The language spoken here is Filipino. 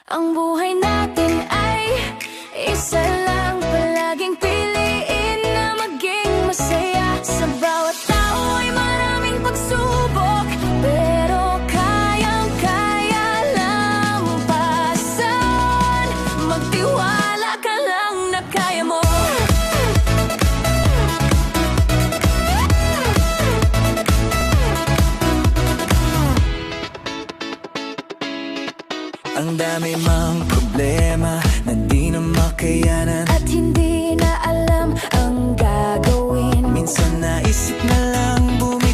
Ang buhay natin ay isa lang, palaging piliin na maging masaya. Sa bawat tao ay maraming pagsubok, pero kayang-kaya lampasan. Magtiwala ka lang na kaya mo. Ang dami mang problema na di na makayanan, At hindi na alam ang gagawin. minsan naisip na lang bumitaw.